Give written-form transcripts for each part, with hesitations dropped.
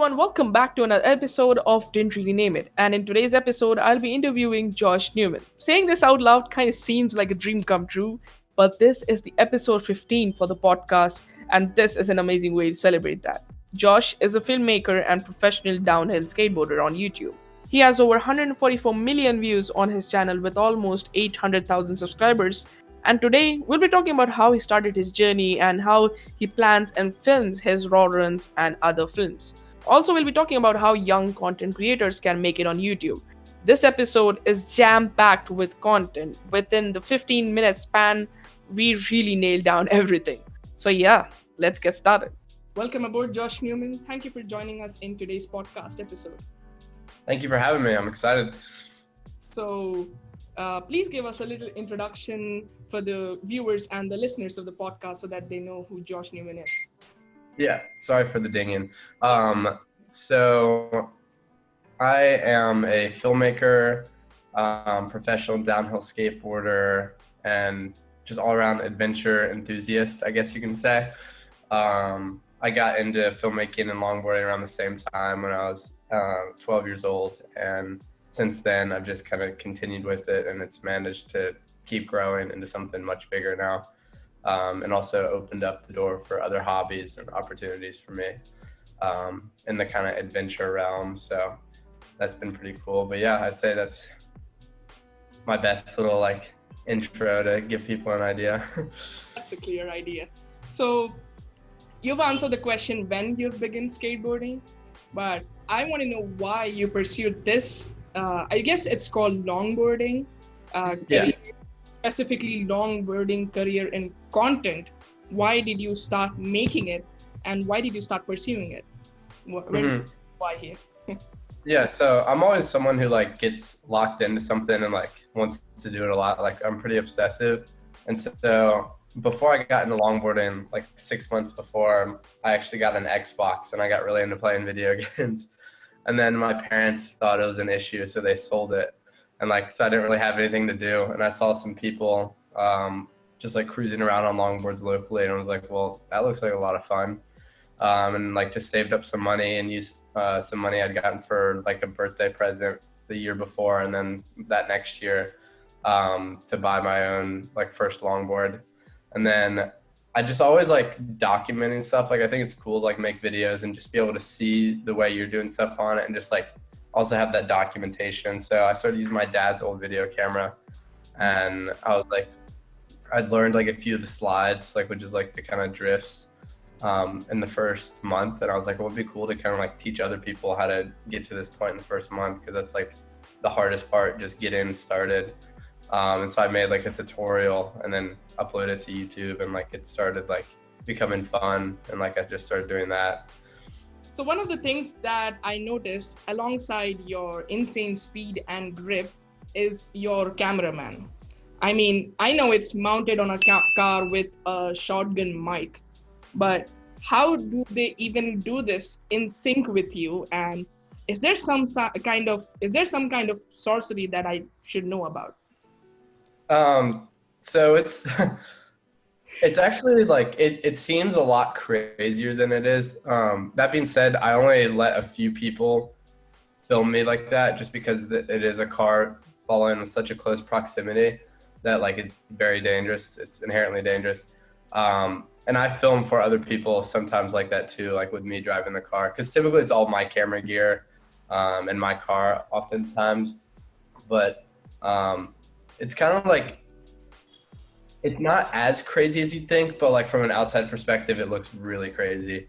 everyone, welcome back to another episode of Didn't Really Name It. And in today's episode, I'll be interviewing Josh Neuman. Saying this out loud kind of seems like a dream come true, but this is the episode 15 for the podcast, and this is an amazing way to celebrate that. Josh is a filmmaker and professional downhill skateboarder on YouTube. He has over 144 million views on his channel with almost 800,000 subscribers. And today, we'll be talking about how he started his journey and how he plans and films his raw runs and other films. Also, we'll be talking about how young content creators can make it on YouTube. This episode is jam-packed with content. Within the 15-minute span, we really nailed down everything. So yeah, let's get started. Welcome aboard, Josh Neuman. Thank you for joining us in today's podcast episode. Thank you for having me. I'm excited. So, please give us a little introduction for the viewers and the listeners of the podcast so that they know who Josh Neuman is. Yeah, sorry for the dinging. So I am a filmmaker, professional downhill skateboarder, and just all-around adventure enthusiast, I guess you can say. I got into filmmaking and longboarding around the same time when I was 12 years old, and since then I've just kind of continued with it, and it's managed to keep growing into something much bigger now, and also opened up the door for other hobbies and opportunities for me in the kind of adventure realm. So that's been pretty cool. But yeah, I'd say that's my best little intro to give people an idea. That's a clear idea. So you've answered the question when you've begun skateboarding, but I want to know why you pursued this. I guess it's called longboarding, Yeah. Specifically longboarding career in content. Why did you start making it, and why did you start pursuing it? Why here? Yeah, so I'm always someone who gets locked into something and wants to do it a lot. I'm pretty obsessive, and so before I got into longboarding, 6 months before, I actually got an Xbox and I got really into playing video games. And then my parents thought it was an issue, so they sold it. And so I didn't really have anything to do. And I saw some people just cruising around on longboards locally, and I was like, well, that looks like a lot of fun. And just saved up some money and used some money I'd gotten for a birthday present the year before, and then that next year to buy my own first longboard. And then I just always documenting stuff. I think it's cool to make videos and just be able to see the way you're doing stuff on it, and just also have that documentation. So I started using my dad's old video camera, and I was I'd learned a few of the slides, which is the kind of drifts in the first month. And I was well, it'd be cool to kind of teach other people how to get to this point in the first month, because that's the hardest part, just getting started. And so I made a tutorial and then uploaded it to YouTube, and it started becoming fun, and I just started doing that. So one of the things that I noticed alongside your insane speed and grip is your cameraman. I mean, I know it's mounted on a car with a shotgun mic, but how do they even do this in sync with you? And is there some kind of sorcery that I should know about? So it's it's actually it seems a lot crazier than it is. That being said, I only let a few people film me like that, just because it is a car following with such a close proximity that it's very dangerous. It's inherently dangerous. And I film for other people sometimes like that too, with me driving the car, because typically it's all my camera gear in my car oftentimes. But it's kind of it's not as crazy as you think, but from an outside perspective, it looks really crazy.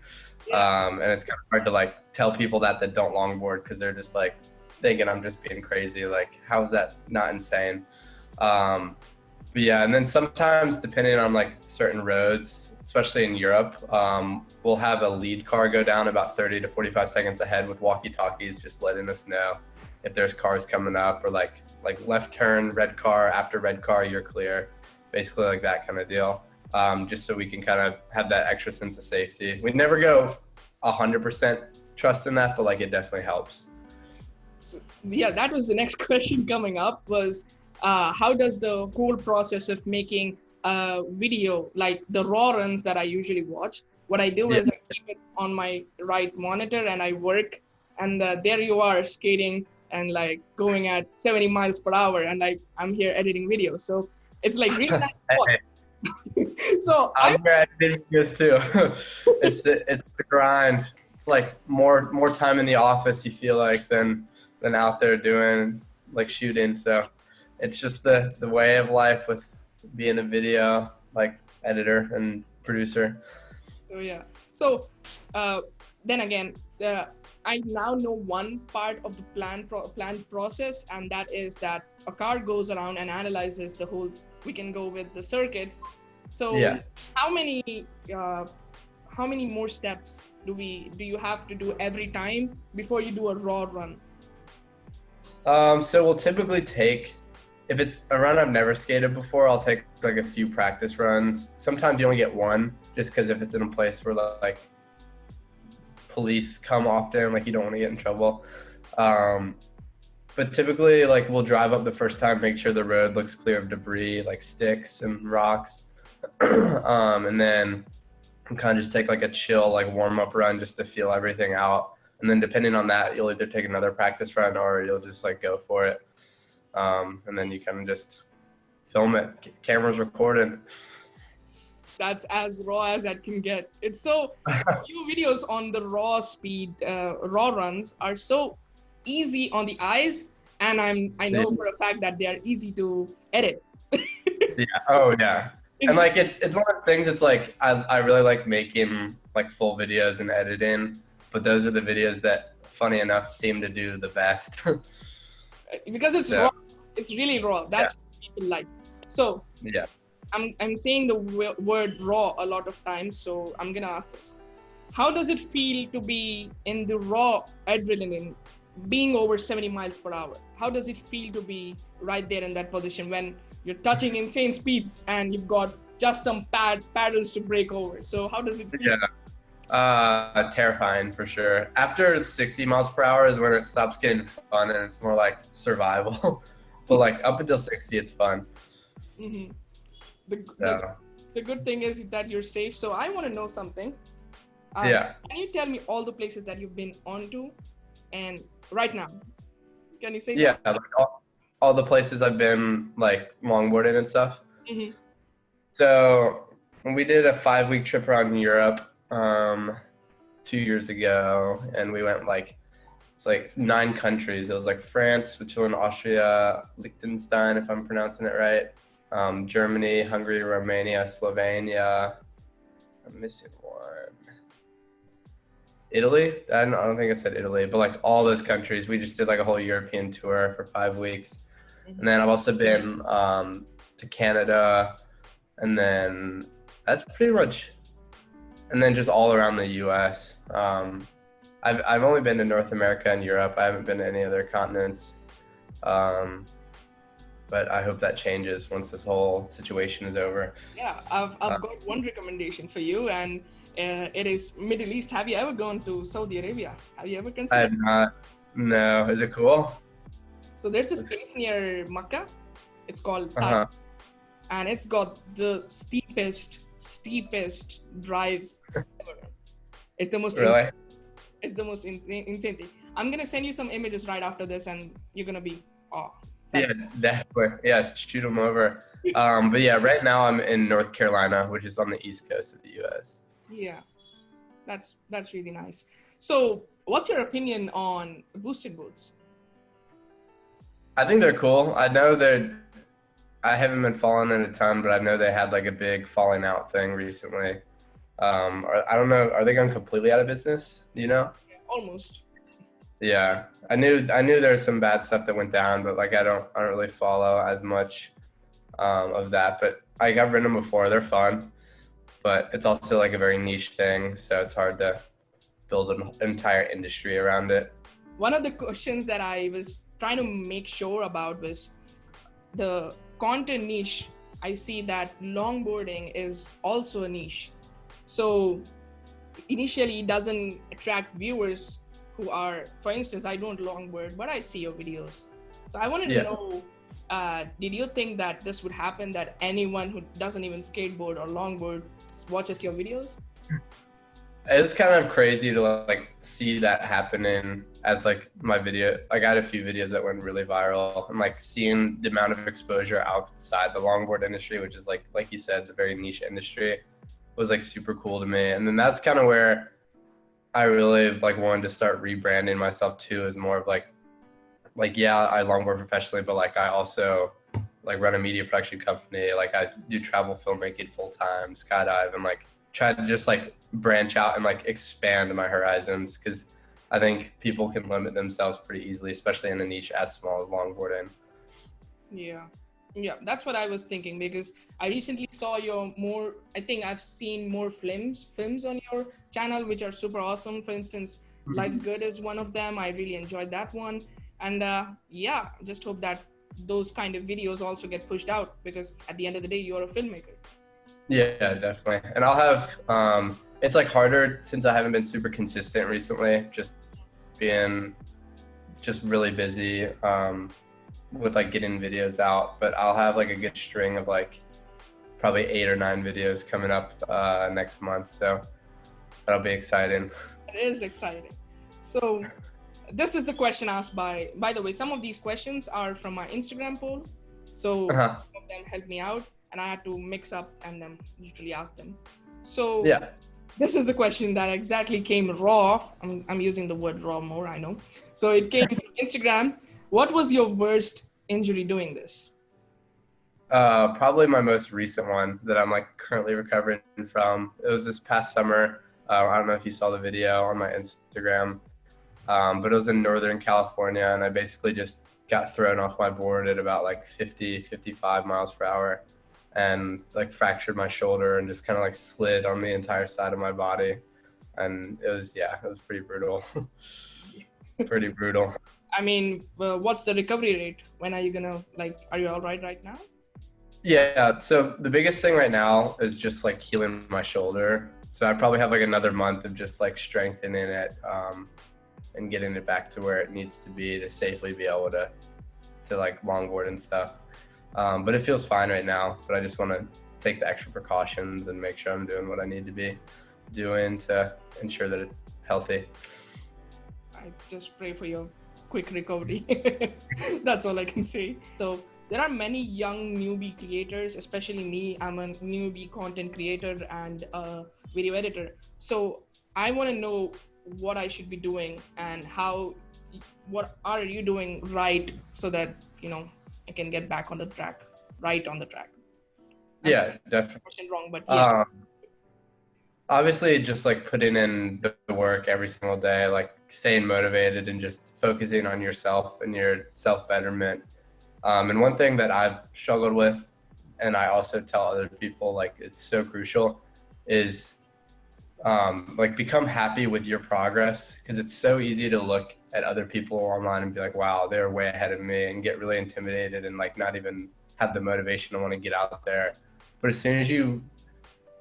And it's kind of hard to tell people that don't longboard, because they're just thinking I'm just being crazy. How is that not insane? But yeah, and then sometimes depending on certain roads, especially in Europe, we'll have a lead car go down about 30 to 45 seconds ahead with walkie-talkies, just letting us know if there's cars coming up, or left turn, red car, after red car, you're clear. Basically that kind of deal, just so we can kind of have that extra sense of safety. We never go 100% trust in that, but it definitely helps. So, yeah, that was the next question coming up, was how does the whole process of making a video, the raw runs that I usually watch, What I do Yeah. is I keep it on my right monitor and I work, and there you are skating and like going at 70 miles per hour, and like I'm here editing videos. So it's like really nice to watch. Hey, So I I'm here editing videos too. It's the grind. It's like more time in the office, you feel like, than out there doing like shooting. So it's just the way of life with being a video like editor and producer. So yeah. So then again, I now know one part of the planned process, and that is that a car goes around and analyzes the whole. We can go with the circuit. So Yeah. how many more steps do you have to do every time before you do a raw run? So we'll typically take, if it's a run I've never skated before, I'll take like a few practice runs. Sometimes you only get one, just because if it's in a place where like police come often, like you don't want to get in trouble. But typically, like we'll drive up the first time, make sure the road looks clear of debris, like sticks and rocks, and then kind of just take like a chill, like warm up run just to feel everything out. And then depending on that, you'll either take another practice run or you'll just like go for it. And then you kind of just film it. Camera's recording. That's as raw as that can get. It's so your videos on the raw speed, raw runs are so easy on the eyes, and I know for a fact that they are easy to edit. Yeah. Oh yeah. And like it's one of the things. It's like I really like making like full videos and editing, but those are the videos that, funny enough, seem to do the best. Because it's raw. It's really raw. That's what people like. So yeah. I'm saying the word raw a lot of times, so I'm gonna ask this: how does it feel to be in the raw adrenaline, being over 70 miles per hour? How does it feel to be right there in that position when you're touching insane speeds and you've got just some paddles to break over? So how does it feel? Yeah. Terrifying for sure. After 60 miles per hour is when it stops getting fun and it's more like survival. But like up until 60, it's fun. Mm-hmm. The good thing is that you're safe. So I want to know something. Yeah. Can you tell me all the places that you've been onto and right now? Can you say Yeah, like all the places I've been, like longboarding and stuff. Mm-hmm. So we did a 5-week trip around Europe 2 years ago, and we went like, it's like 9 countries. It was like France, Switzerland, Austria, Liechtenstein, if I'm pronouncing it right, Germany, Hungary, Romania, Slovenia. I'm missing one. Italy? I don't think I said Italy, but like all those countries. We just did like a whole European tour for 5 weeks. Mm-hmm. And then I've also been to Canada, and then that's pretty much, and then just all around the US. I've only been to North America and Europe. I haven't been to any other continents. But I hope that changes once this whole situation is over. Yeah, I've got one recommendation for you, and it is Middle East. Have you ever gone to Saudi Arabia? Have you ever I considered? have not. No. Is it cool? So there's this place near Mecca. It's called Taj, Uh-huh. and it's got the steepest drives ever. It's the most Really? it's the most insane thing. I'm gonna send you some images right after this, and you're gonna be Yeah, definitely. Yeah, shoot them over. But yeah, right now I'm in North Carolina, which is on the East Coast of the U.S. Yeah, that's really nice. So, what's your opinion on boosted boots? I think they're cool. I haven't been following it a ton, but I know they had like a big falling out thing recently. I don't know. Are they going completely out of business? Do you know? Almost. Yeah, I knew there's some bad stuff that went down, but like I don't really follow as much of that. But I've ridden them before. They're fun, but it's also like a very niche thing, so it's hard to build an entire industry around it. One of the questions that I was trying to make sure about was the content niche. I see that longboarding is also a niche. So initially it doesn't attract viewers who are, for instance, I don't longboard, but I see your videos. So I wanted to know, did you think that this would happen, that anyone who doesn't even skateboard or longboard watches your videos? It's kind of crazy to like see that happening as like my video. Like I had a few videos that went really viral, and like seeing the amount of exposure outside the longboard industry, which is like you said, a very niche industry, was like super cool to me. And then that's kind of where I really like wanted to start rebranding myself too, as more of like yeah, I longboard professionally, but like I also like run a media production company. Like I do travel filmmaking full time, skydive, and like try to just like branch out and like expand my horizons, because I think people can limit themselves pretty easily, especially in a niche as small as longboarding. Yeah. Yeah, that's what I was thinking, because I recently saw your more, I think I've seen more films on your channel, which are super awesome. For instance, Life's Good is one of them. I really enjoyed that one. And yeah, just hope that those kind of videos also get pushed out, because at the end of the day, you're a filmmaker. Yeah, definitely. And I'll have it's like harder since I haven't been super consistent recently, just being just really busy with like getting videos out. But I'll have like a good string of like probably 8 or 9 videos coming up next month, so that'll be exciting. It is exciting. So this is the question asked by the way, some of these questions are from my Instagram poll. So Uh-huh. some of them helped me out, and I had to mix up and then literally ask them. So Yeah. this is the question that exactly came raw. I'm using the word raw more, I know. So it came from Instagram. What was your worst injury doing this? Probably my most recent one that I'm like currently recovering from. It was this past summer. I don't know if you saw the video on my Instagram, but it was in Northern California, and I basically just got thrown off my board at about like 50, 55 miles per hour, and like fractured my shoulder and just kind of like slid on the entire side of my body. And it was pretty brutal. Pretty brutal. I mean, what's the recovery rate? When are you gonna, like, are you all right now? Yeah, so the biggest thing right now is just like healing my shoulder. So I probably have like another month of just like strengthening it and getting it back to where it needs to be to safely be able to like longboard and stuff. But it feels fine right now. But I just want to take the extra precautions and make sure I'm doing what I need to be doing to ensure that it's healthy. I just pray for your quick recovery. That's all I can say. So there are many young newbie creators, especially me. I'm a newbie content creator and a video editor. So I want to know what I should be doing and what are you doing right, so that, I can get back on the track, right on the track. Yeah, definitely. Wrong, but yes. Obviously just like putting in the work every single day, like staying motivated and just focusing on yourself and your self-betterment. And one thing that I've struggled with, and I also tell other people, like it's so crucial, is like become happy with your progress, because it's so easy to look at other people online and be like, wow, they're way ahead of me, and get really intimidated and like not even have the motivation to want to get out there. But as soon as you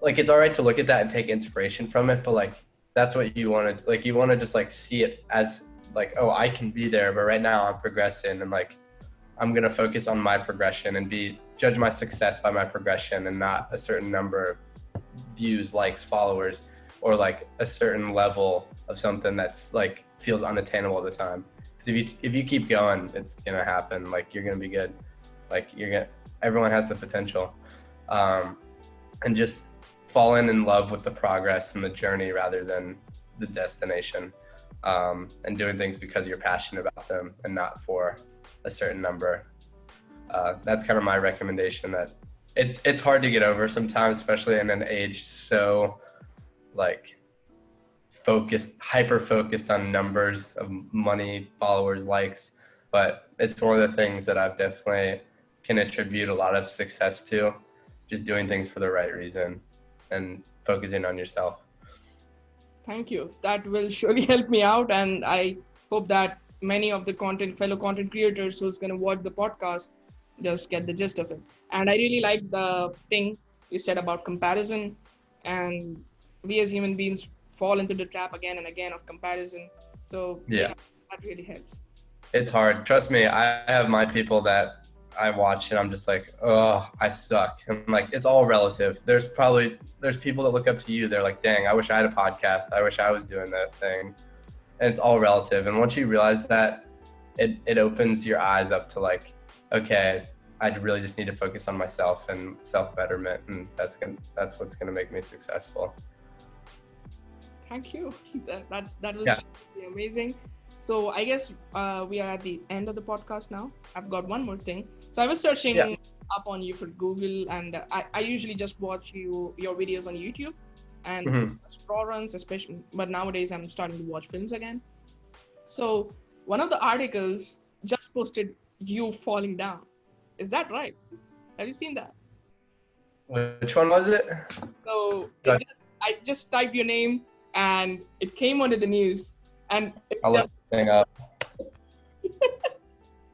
like, it's all right to look at that and take inspiration from it, but like that's what you want to like, you want to just like see it as like, oh, I can be there, but right now I'm progressing, and like I'm going to focus on my progression and judge my success by my progression, and not a certain number of views, likes, followers, or like a certain level of something that's like feels unattainable at the time. Because if you keep going, it's going to happen. Like you're going to be good. Like everyone has the potential. And just falling in love with the progress and the journey rather than the destination, and doing things because you're passionate about them and not for a certain number. That's kind of my recommendation. That it's hard to get over sometimes, especially in an age so like hyper focused on numbers of money, followers, likes. But it's one of the things that I've definitely can attribute a lot of success to, just doing things for the right reason and focusing on yourself. Thank you. That will surely help me out. And I hope that many of the fellow content creators who's going to watch the podcast just get the gist of it. And I really like the thing you said about comparison. And we as human beings fall into the trap again and again of comparison. So yeah, that really helps. It's hard. Trust me, I have my people that I watch and I'm just like, oh, I suck. And like, it's all relative. There's people that look up to you. They're like, dang, I wish I had a podcast. I wish I was doing that thing. And it's all relative. And once you realize that, it opens your eyes up to like, okay, I really just need to focus on myself and self-betterment. And that's what's going to make me successful. Thank you. That was Yeah. really amazing. So I guess we are at the end of the podcast now. I've got one more thing. So I was searching up on you for Google, and I usually just watch your videos on YouTube and raw runs, especially. But nowadays I'm starting to watch films again. So one of the articles just posted you falling down. Is that right? Have you seen that? Which one was it? So I just typed your name and it came onto the news, and I'll look the thing up.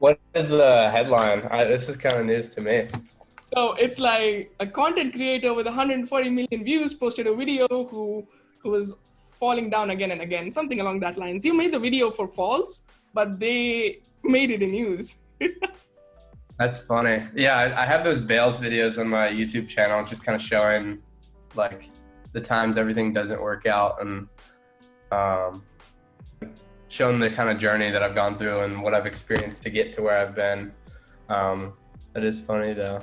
What is the headline? This is kind of news to me. So it's like a content creator with 140 million views posted a video who was falling down again and again, something along that lines. You made the video for falls, but they made it in news. That's funny. Yeah, I have those Bales videos on my YouTube channel, just kind of showing like the times everything doesn't work out, and showing the kind of journey that I've gone through and what I've experienced to get to where I've been. That is funny though.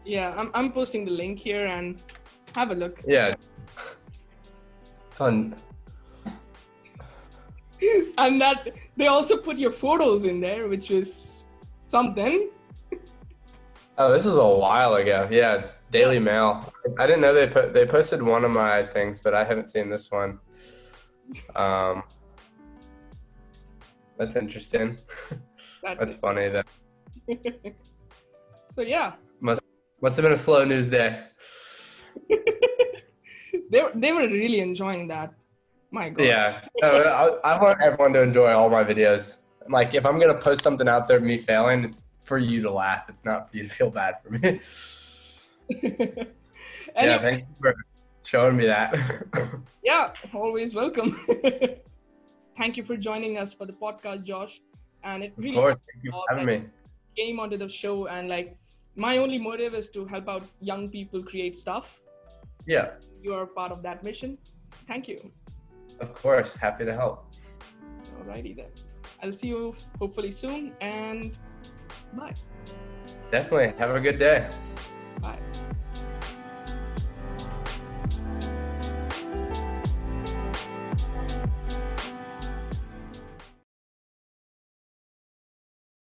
Yeah, I'm posting the link here and have a look. Yeah. It's on. And that they also put your photos in there, which was something. Oh, this was a while ago. Yeah, Daily Mail. I didn't know they posted one of my things, but I haven't seen this one. That's interesting. That's funny though. So yeah. Must have been a slow news day. They were really enjoying that. My God. Yeah. No, I want everyone to enjoy all my videos. Like, if I'm gonna post something out there of me failing, it's for you to laugh. It's not for you to feel bad for me. Yeah, thank you for showing me that. Yeah, always welcome. Thank you for joining us for the podcast, Josh. And it really, of course, thank you for having me. Came onto the show, and like my only motive is to help out young people create stuff. Yeah. You are part of that mission. So thank you. Of course, happy to help. Alrighty then. I'll see you hopefully soon, and bye. Definitely. Have a good day.